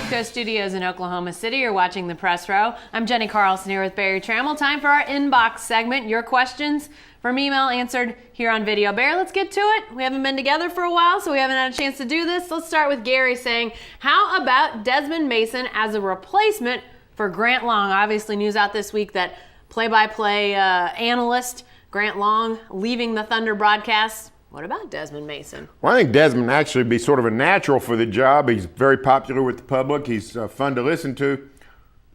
Coast Studios in Oklahoma City. You're watching The Press Row. I'm Jenny Carlson here with Barry Trammell. Time for our inbox segment. Your questions from email answered here on video. Barry, let's get to it. We haven't been together for a while, so we haven't had a chance to do this. Let's start with Gary saying, how about Desmond Mason as a replacement for Grant Long? Obviously, news out this week that play-by-play analyst Grant Long leaving the Thunder broadcast. What about Desmond Mason? Well, I think Desmond actually would be sort of a natural for the job. He's very popular with the public. He's fun to listen to.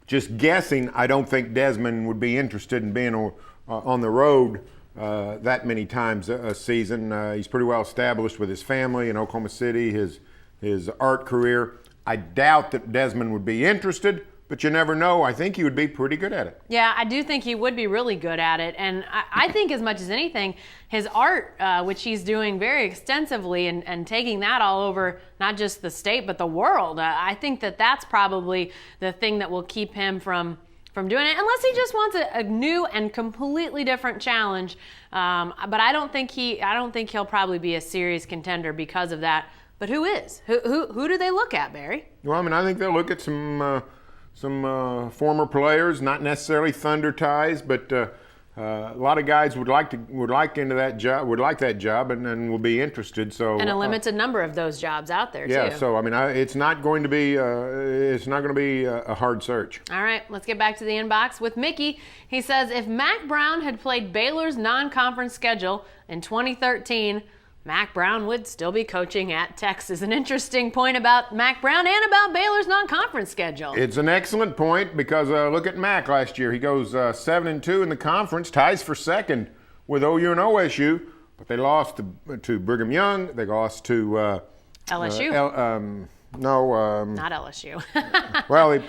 Just guessing, I don't think Desmond would be interested in being on the road that many times a season. He's pretty well established with his family in Oklahoma City, his art career. I doubt that Desmond would be interested, but you never know. I think he would be pretty good at it. Yeah, I do think he would be really good at it. And I think as much as anything, his art, which he's doing very extensively and taking that all over not just the state, but the world, I think that that's probably the thing that will keep him from doing it, unless he just wants a new and completely different challenge. But I don't think he'll probably be a serious contender because of that. But who is? Who do they look at, Barry? Well, I mean, I think they'll look at some former players, not necessarily Thunder ties, but a lot of guys would like that job, and will be interested. So and a limited number of those jobs out there too. Yeah, so I mean, it's not going to be a hard search. All right, let's get back to the inbox with Mickey. He says, if Mack Brown had played Baylor's non-conference schedule in 2013. Mack Brown would still be coaching at Texas. An interesting point about Mack Brown and about Baylor's non-conference schedule. It's an excellent point because look at Mack last year. He goes 7-2 in the conference, ties for second with OU and OSU, but they lost to Brigham Young. They lost to LSU. Not LSU. Well,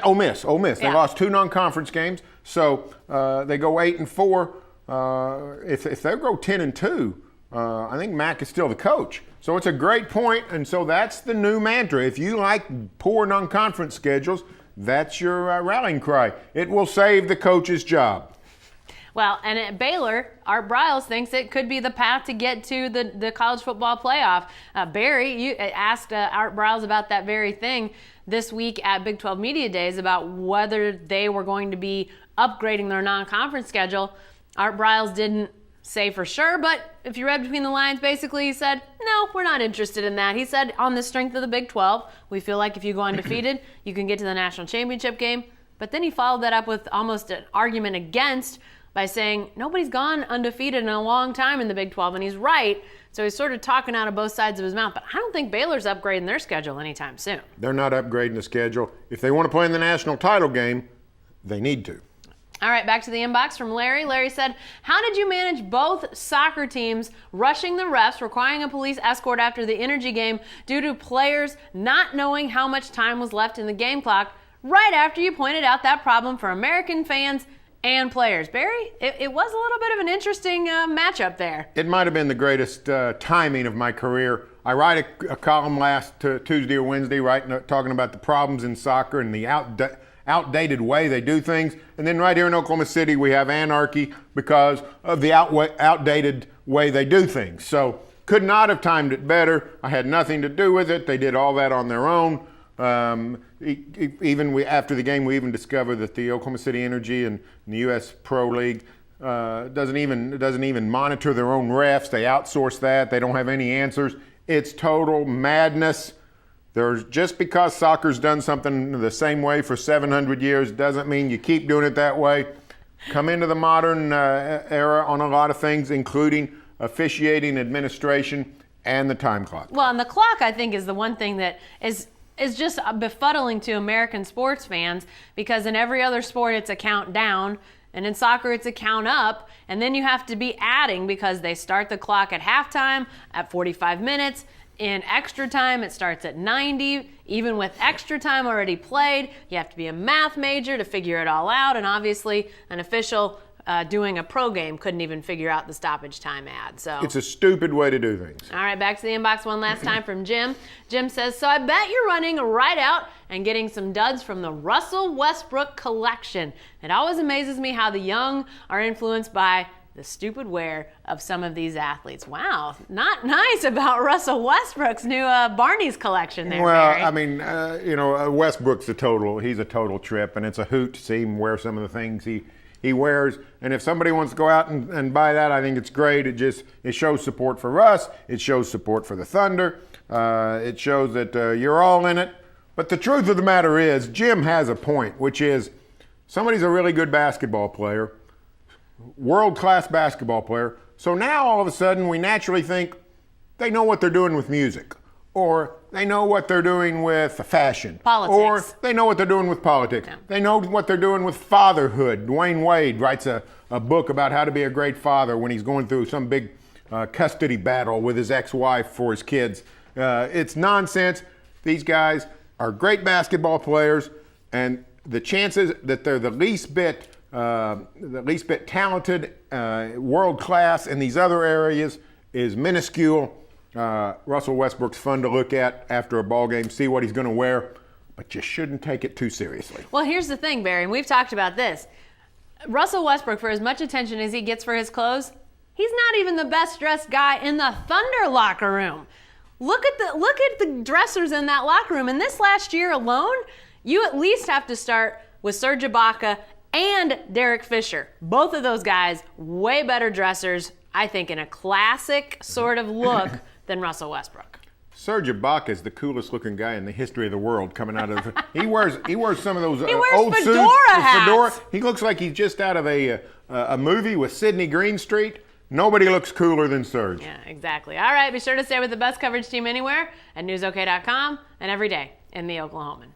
Ole Miss. Yeah. They lost 2 non-conference games, so they go 8-4. If they go 10-2. I think Mack is still the coach. So it's a great point, and so that's the new mantra. If you like poor non-conference schedules, that's your rallying cry. It will save the coach's job. Well, and at Baylor, Art Briles thinks it could be the path to get to the college football playoff. Barry, you asked Art Briles about that very thing this week at Big 12 Media Days about whether they were going to be upgrading their non-conference schedule. Art Briles didn't say for sure, but if you read between the lines, basically he said, no, we're not interested in that. He said, on the strength of the Big 12, we feel like if you go undefeated, you can get to the national championship game. But then he followed that up with almost an argument against by saying, nobody's gone undefeated in a long time in the Big 12, and he's right. So he's sort of talking out of both sides of his mouth. But I don't think Baylor's upgrading their schedule anytime soon. They're not upgrading the schedule. If they want to play in the national title game, they need to. All right, back to the inbox from Larry. Larry said, how did you manage both soccer teams rushing the refs, requiring a police escort after the Energy game due to players not knowing how much time was left in the game clock right after you pointed out that problem for American fans and players? Barry, it was a little bit of an interesting matchup there. It might have been the greatest timing of my career. I write a column last Tuesday or Wednesday talking about the problems in soccer and the outdated way they do things. And then right here in Oklahoma City, we have anarchy because of the outdated way they do things. So could not have timed it better. I had nothing to do with it. They did all that on their own. After the game, we even discovered that the Oklahoma City Energy and the U.S. Pro League doesn't even monitor their own refs. They outsource that. They don't have any answers. It's total madness. Just because soccer's done something the same way for 700 years doesn't mean you keep doing it that way. Come into the modern era on a lot of things, including officiating, administration, and the time clock. Well, and the clock, I think, is the one thing that is just befuddling to American sports fans, because in every other sport it's a count down, and in soccer it's a count up, and then you have to be adding because they start the clock at halftime at 45 minutes. In extra time, it starts at 90. Even with extra time already played, you have to be a math major to figure it all out. And obviously, an official doing a pro game couldn't even figure out the stoppage time ad. So it's a stupid way to do things. All right, back to the inbox one last time from Jim. Jim says, so I bet you're running right out and getting some duds from the Russell Westbrook collection. It always amazes me how the young are influenced by the stupid wear of some of these athletes. Wow, not nice about Russell Westbrook's new Barney's collection there, Well, Barry. I mean, Westbrook's he's a total trip, and it's a hoot to see him wear some of the things he wears. And if somebody wants to go out and buy that, I think it's great. It shows support for us. It shows support for the Thunder. It shows that you're all in it. But the truth of the matter is, Jim has a point, which is somebody's a really good basketball player, world-class basketball player. So now all of a sudden we naturally think they know what they're doing with music, or they know what they're doing with fashion, Politics. or they know what they're doing with politics. Yeah. They know what they're doing with fatherhood. Dwayne Wade writes a book about how to be a great father when he's going through some big custody battle with his ex-wife for his kids. It's nonsense. These guys are great basketball players, and the chances that they're the least bit talented, world class in these other areas is minuscule. Russell Westbrook's fun to look at after a ball game, see what he's going to wear, but you shouldn't take it too seriously. Well, here's the thing, Barry, and we've talked about this. Russell Westbrook, for as much attention as he gets for his clothes, he's not even the best dressed guy in the Thunder locker room. Look at the dressers in that locker room. And this last year alone, you at least have to start with Serge Ibaka and Derek Fisher. Both of those guys, way better dressers, I think, in a classic sort of look than Russell Westbrook. Serge Ibaka is the coolest looking guy in the history of the world coming out of he wears some of those He wears old fedora suits. hats. Fedora. He looks like he's just out of a movie with Sidney Greenstreet. Nobody looks cooler than Serge. Yeah, exactly. All right, be sure to stay with the best coverage team anywhere at newsok.com and every day in the Oklahoman.